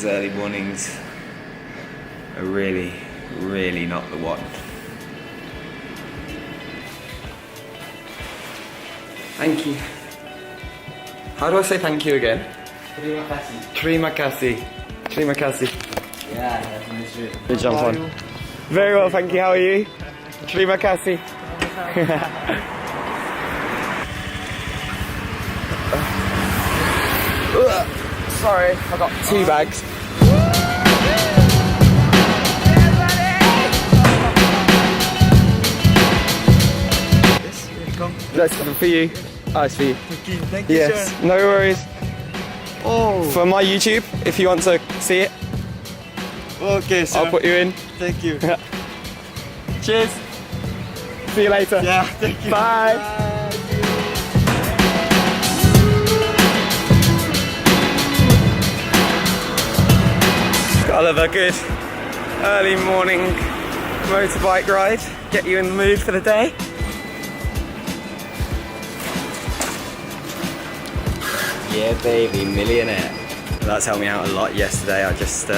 These early mornings are really, really not the one. Thank you. How do I say thank you again? Terima kasih. Terima kasih. Terima kasih. Yeah, that's true. Good jump on. Very well, thank you. How are you? Terima kasih. Sorry, I got 2 bags. Yes, welcome. That's for you. Oh, it's for you. Thank you, Yes, sir. no worries. Oh, For my YouTube, if you want to see it, okay, sir. I'll put you in. Thank you. Cheers. See you later. Yeah, thank you. Bye. Gotta love a good early morning motorbike ride. Get you in the mood for the day. Yeah, baby, millionaire. That's helped me out a lot yesterday. I just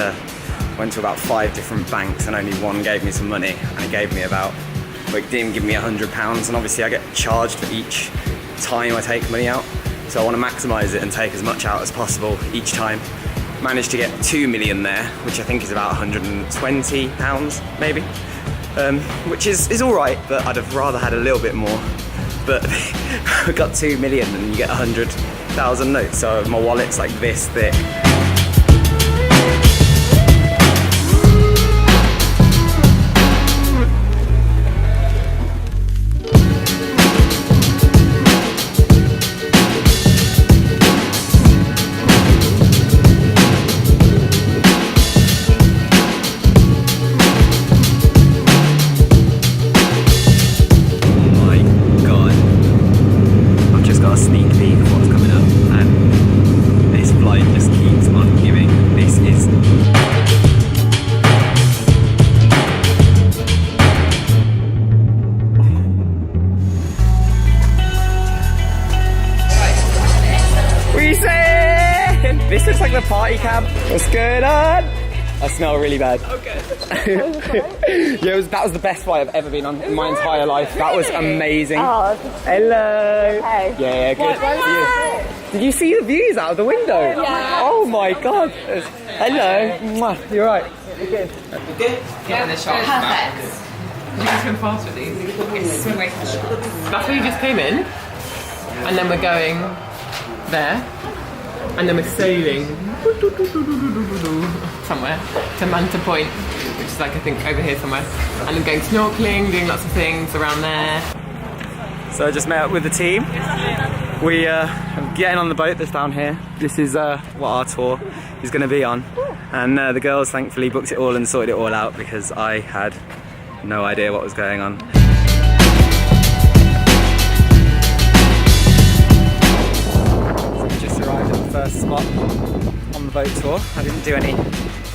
went to about 5 different banks and only one gave me some money. And it gave me about, well, it didn't give me £100, and obviously I get charged for each time I take money out. So I want to maximise it and take as much out as possible each time. Managed to get 2 million there, which I think is about £120 maybe. Which is all right, but I'd have rather had a little bit more. But I got 2 million and you get 100,000 notes, so my wallet's like this thick. This looks like the party cab. What's going on? I smell really bad. Okay. Yeah, that was the best flight I've ever been on in my entire life. That was amazing. Oh, hello. Hey. Yeah, good. Did you see the views out of the window? Yeah. Oh my god. Hello. Mwah. You're right. You're good. Get in the shot. Perfect. You can swim fast with these. Yes, swim away from the shot. That's where you just came in, and then we're going there. And then we're sailing somewhere to Manta Point, which is like I think over here somewhere. And then going snorkeling, doing lots of things around there. So I just met up with the team. We are getting on the boat that's down here. This is what our tour is going to be on. And the girls thankfully booked it all and sorted it all out because I had no idea what was going on. First spot on the boat tour. I didn't do any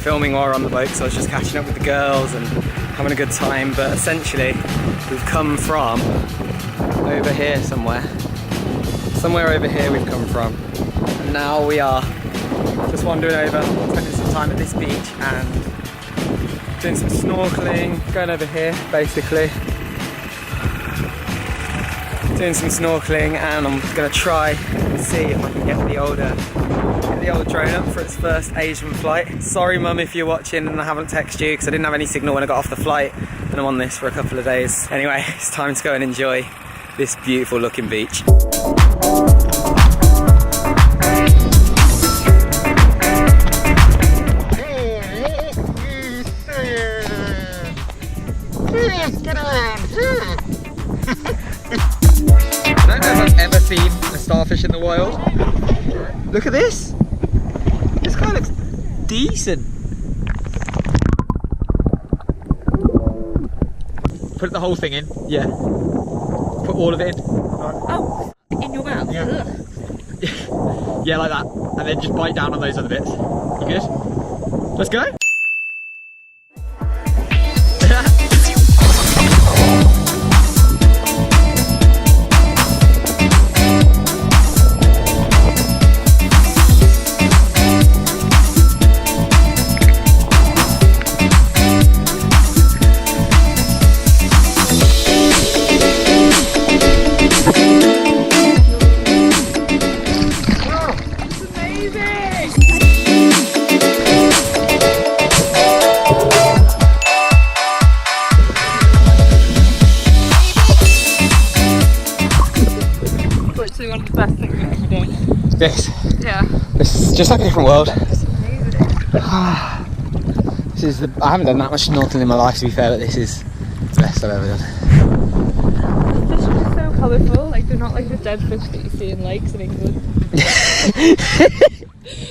filming while we were on the boat, so I was just catching up with the girls and having a good time. But essentially, we've come from over here somewhere. Somewhere over here we've come from. And now we are just wandering over, spending some time at this beach and doing some snorkeling, going over here basically. Doing some snorkeling, and I'm gonna try and see if I can get the old drone up for its first Asian flight. Sorry mum if you're watching and I haven't texted you because I didn't have any signal when I got off the flight and I'm on this for a couple of days. Anyway, it's time to go and enjoy this beautiful looking beach. I don't know if I've ever seen a starfish in the wild. Look at this. This guy looks decent. Put the whole thing in. Yeah. Put all of it in. Oh, in your mouth? Yeah. Yeah, like that. And then just bite down on those other bits. You good? Let's go. actually one of the best things I've ever done. This. Yeah. This is just like a different world. This is the. I haven't done that much snorkeling in my life, to be fair, but this is the best I've ever done. The fish are so colourful, like they're not like the dead fish that you see in lakes in England.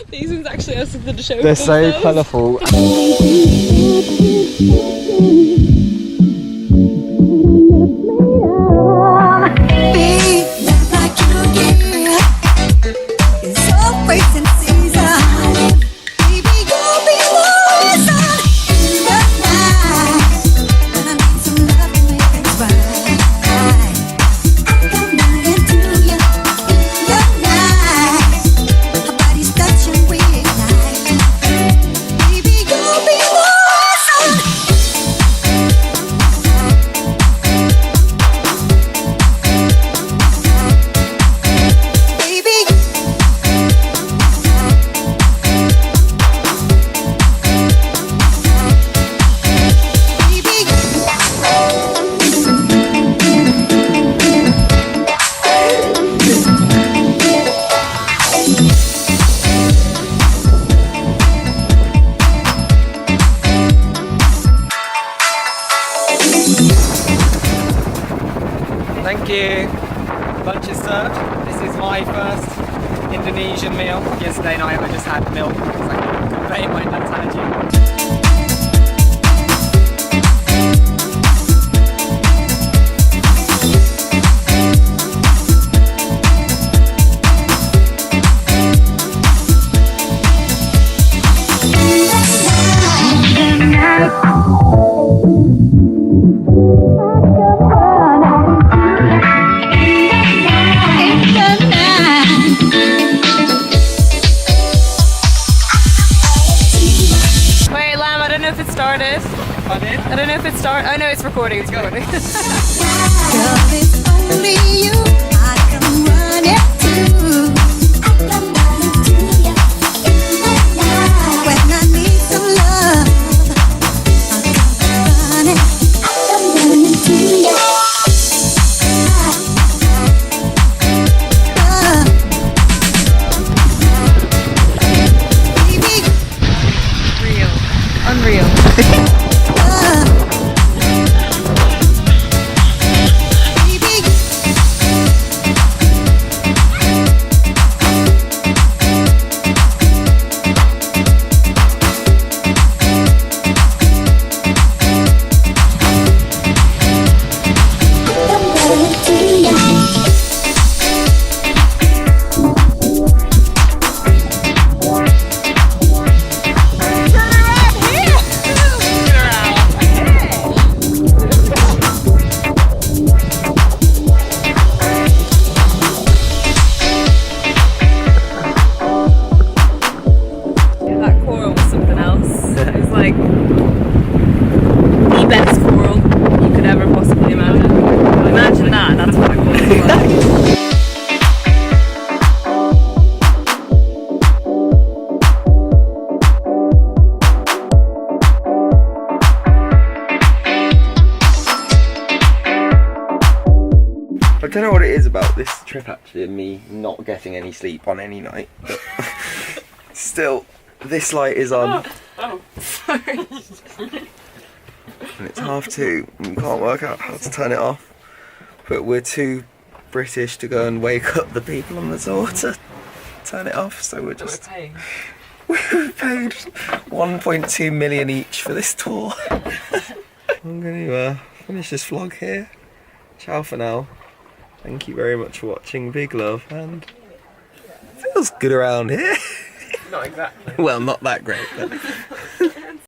These ones actually have something to show. They're so colourful. Thank you. Lunch is served. This is my first Indonesian meal. Yesterday night I just had milk because I couldn't pay my dad's allergy. I don't know if it started. Oh no, it's recording. It's recording. Unreal. I don't know what it is about this trip actually, and me not getting any sleep on any night, but still, this light is on. Oh, sorry. And it's 2:30, and you can't work out how to turn it off, but we're too British to go and wake up the people on the tour to turn it off, so we're just... We're paying. We paid 1.2 million each for this tour. I'm going to finish this vlog here. Ciao for now. Thank you very much for watching. Big love, and it feels good around here. Not exactly. Well, not that great, but